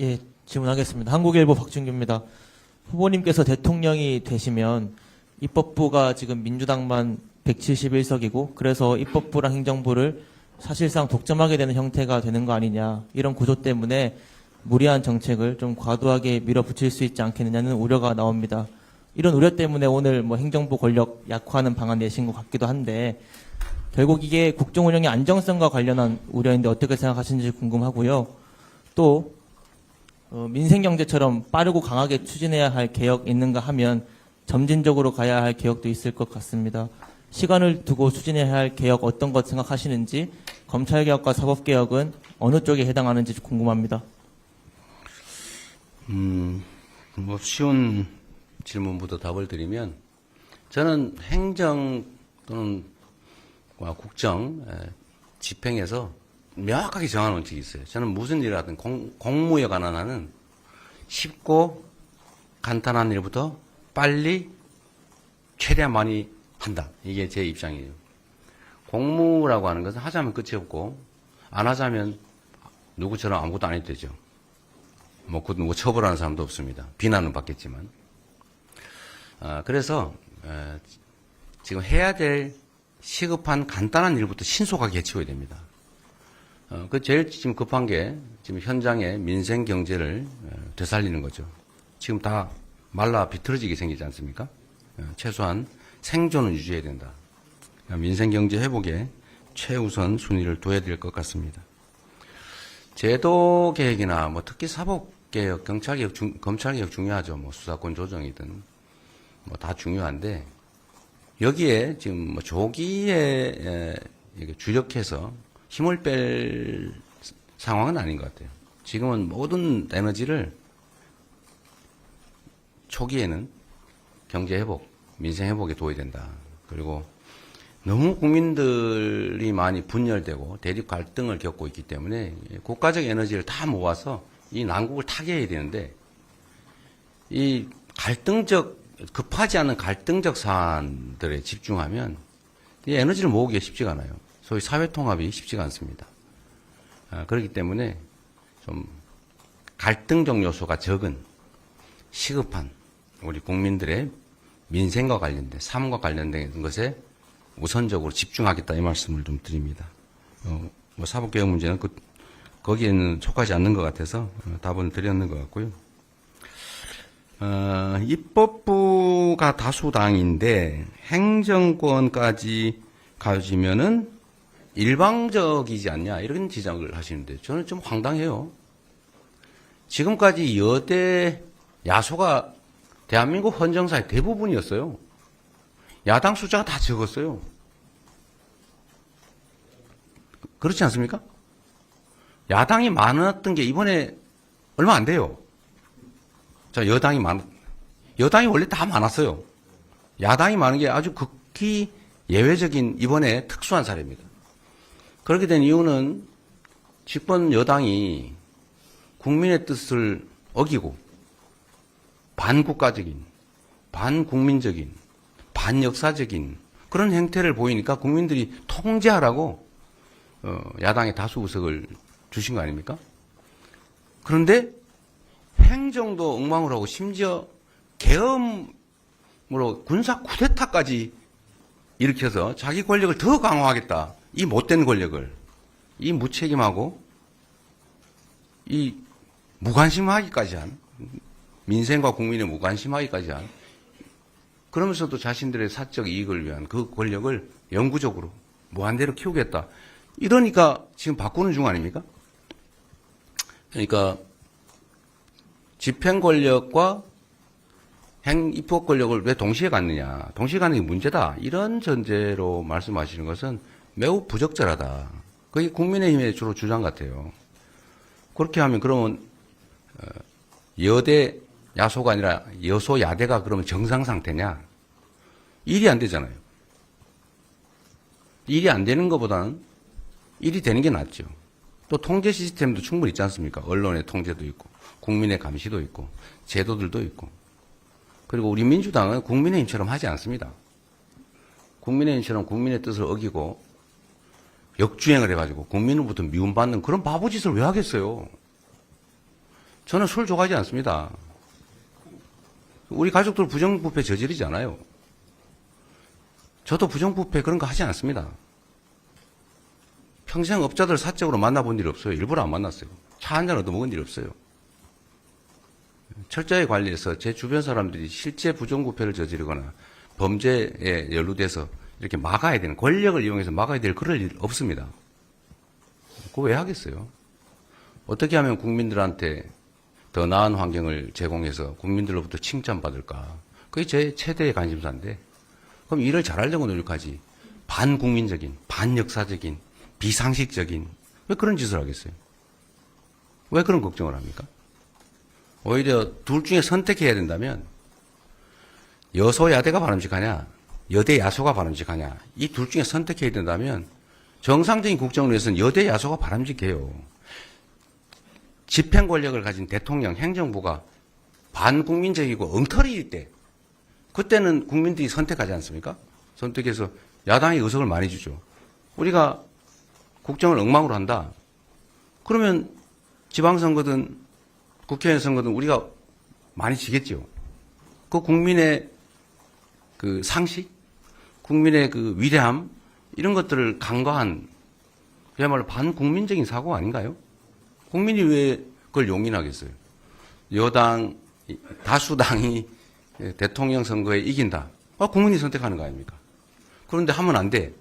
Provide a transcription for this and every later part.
예, 질문하겠습니다. 한국일보 박준규입니다. 후보님께서 대통령이 되시면 입법부가 지금 민주당만 171석이고 그래서 입법부랑 행정부를 사실상 독점하게 되는 형태가 되는 거 아니냐. 이런 구조 때문에 무리한 정책을 좀 과도하게 밀어붙일 수 있지 않겠느냐는 우려가 나옵니다. 이런 우려 때문에 오늘 뭐 행정부 권력 약화하는 방안 내신 것 같기도 한데 결국 이게 국정 운영의 안정성과 관련한 우려인데 어떻게 생각하시는지 궁금하고요. 또 민생경제처럼 빠르고 강하게 추진해야 할 개혁 있는가 하면 점진적으로 가야 할 개혁도 있을 것 같습니다. 시간을 두고 추진해야 할 개혁 어떤 것 생각하시는지, 검찰개혁과 사법개혁은 어느 쪽에 해당하는지 궁금합니다. 뭐 쉬운 질문부터 답을 드리면 저는 행정 또는 국정 집행에서 명확하게 정하는 원칙이 있어요. 저는 무슨 일을 하든 공무에 관한 한은 쉽고 간단한 일부터 빨리 최대한 많이 한다. 이게 제 입장이에요. 공무라고 하는 것은 하자면 끝이 없고 안 하자면 누구처럼 아무것도 안 해도 되죠. 뭐 누구 처벌하는 사람도 없습니다. 비난은 받겠지만. 그래서 지금 해야 될 시급한 간단한 일부터 신속하게 해치워야 됩니다. 그 제일 지금 급한 게 지금 현장의 민생 경제를 되살리는 거죠. 지금 다 말라 비틀어지게 생기지 않습니까? 최소한 생존은 유지해야 된다. 민생 경제 회복에 최우선 순위를 둬야 될 것 같습니다. 제도 개혁이나 뭐 특히 사법 개혁, 경찰 개혁, 검찰 개혁 중요하죠. 뭐 수사권 조정이든 뭐 다 중요한데 여기에 지금 뭐 조기에 주력해서 힘을 뺄 상황은 아닌 것 같아요. 지금은 모든 에너지를 초기에는 경제 회복, 민생 회복에 둬야 된다. 그리고 너무 국민들이 많이 분열되고 대립 갈등을 겪고 있기 때문에 국가적 에너지를 다 모아서 이 난국을 타개해야 되는데 이 급하지 않은 갈등적 사안들에 집중하면 이 에너지를 모으기가 쉽지가 않아요. 소위 사회 통합이 쉽지가 않습니다. 그렇기 때문에 좀 갈등적 요소가 적은 시급한 우리 국민들의 민생과 관련된 삶과 관련된 것에 우선적으로 집중하겠다 이 말씀을 좀 드립니다. 뭐 사법개혁 문제는 거기에는 속하지 않는 것 같아서 답을 드렸는 것 같고요. 입법부가 다수당인데 행정권까지 가지면은 일방적이지 않냐 이런 지적을 하시는데 저는 좀 황당해요. 지금까지 여대 야소가 대한민국 헌정사의 대부분이었어요. 야당 숫자가 다 적었어요. 그렇지 않습니까? 야당이 많았던 게 이번에 얼마 안 돼요. 자, 여당이 원래 다 많았어요. 야당이 많은 게 아주 극히 예외적인 이번에 특수한 사례입니다. 그렇게 된 이유는 집권 여당이 국민의 뜻을 어기고 반국가적인, 반국민적인, 반역사적인 그런 행태를 보이니까 국민들이 통제하라고 야당의 다수 의석을 주신 거 아닙니까? 그런데 행정도 엉망을 하고 심지어 계엄으로 군사 쿠데타까지 일으켜서 자기 권력을 더 강화하겠다. 이 못된 권력을, 이 무책임하고 이 무관심하기까지 한, 민생과 국민의 무관심하기까지 한, 그러면서도 자신들의 사적 이익을 위한 그 권력을 영구적으로 무한대로 키우겠다. 이러니까 지금 바꾸는 중 아닙니까? 그러니까 집행 권력과 입법 권력을 왜 동시에 갖느냐. 동시에 갖는 게 문제다. 이런 전제로 말씀하시는 것은 매우 부적절하다. 그게 국민의힘의 주로 주장 같아요. 그렇게 하면 그러면 여대 야소가 아니라 여소 야대가 그러면 정상 상태냐? 일이 안 되잖아요. 일이 안 되는 것보다는 일이 되는 게 낫죠. 또 통제 시스템도 충분히 있지 않습니까? 언론의 통제도 있고 국민의 감시도 있고 제도들도 있고. 그리고 우리 민주당은 국민의힘처럼 하지 않습니다. 국민의힘처럼 국민의 뜻을 어기고 역주행을 해가지고 국민으로부터 미움받는 그런 바보짓을 왜 하겠어요? 저는 술 좋아하지 않습니다. 우리 가족들 부정부패 저지르지 않아요. 저도 부정부패 그런 거 하지 않습니다. 평생 업자들 사적으로 만나본 일 없어요. 일부러 안 만났어요. 차 한잔 얻어먹은 일 없어요. 철저히 관리해서 제 주변 사람들이 실제 부정부패를 저지르거나 범죄에 연루돼서 이렇게 막아야 되는, 권력을 이용해서 막아야 될 그럴 일 없습니다. 그거 왜 하겠어요? 어떻게 하면 국민들한테 더 나은 환경을 제공해서 국민들로부터 칭찬받을까? 그게 제 최대의 관심사인데, 그럼 일을 잘하려고 노력하지. 반국민적인, 반역사적인, 비상식적인, 왜 그런 짓을 하겠어요? 왜 그런 걱정을 합니까? 오히려 둘 중에 선택해야 된다면, 여소야대가 바람직하냐, 여대야소가 바람직하냐, 이 둘 중에 선택해야 된다면, 정상적인 국정을 위해서는 여대야소가 바람직해요. 집행 권력을 가진 대통령, 행정부가 반국민적이고 엉터리일 때, 그때는 국민들이 선택하지 않습니까? 선택해서 야당이 의석을 많이 주죠. 우리가 국정을 엉망으로 한다. 그러면 지방선거든 국회의원 선거든 우리가 많이 지겠죠. 그 국민의 그 상식, 국민의 그 위대함, 이런 것들을 간과한 그야말로 반국민적인 사고 아닌가요? 국민이 왜 그걸 용인하겠어요? 여당, 다수당이 대통령 선거에 이긴다. 국민이 선택하는 거 아닙니까? 그런데 하면 안 돼.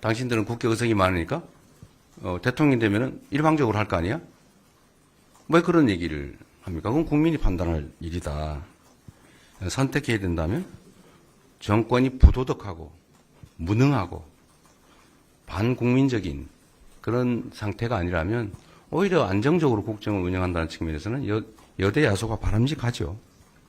당신들은 국회 의석이 많으니까 대통령이 되면은 일방적으로 할 거 아니야? 왜 그런 얘기를 합니까? 그건 국민이 판단할 일이다. 선택해야 된다면 정권이 부도덕하고 무능하고 반국민적인 그런 상태가 아니라면 오히려 안정적으로 국정을 운영한다는 측면에서는 여대 야소가 바람직하죠.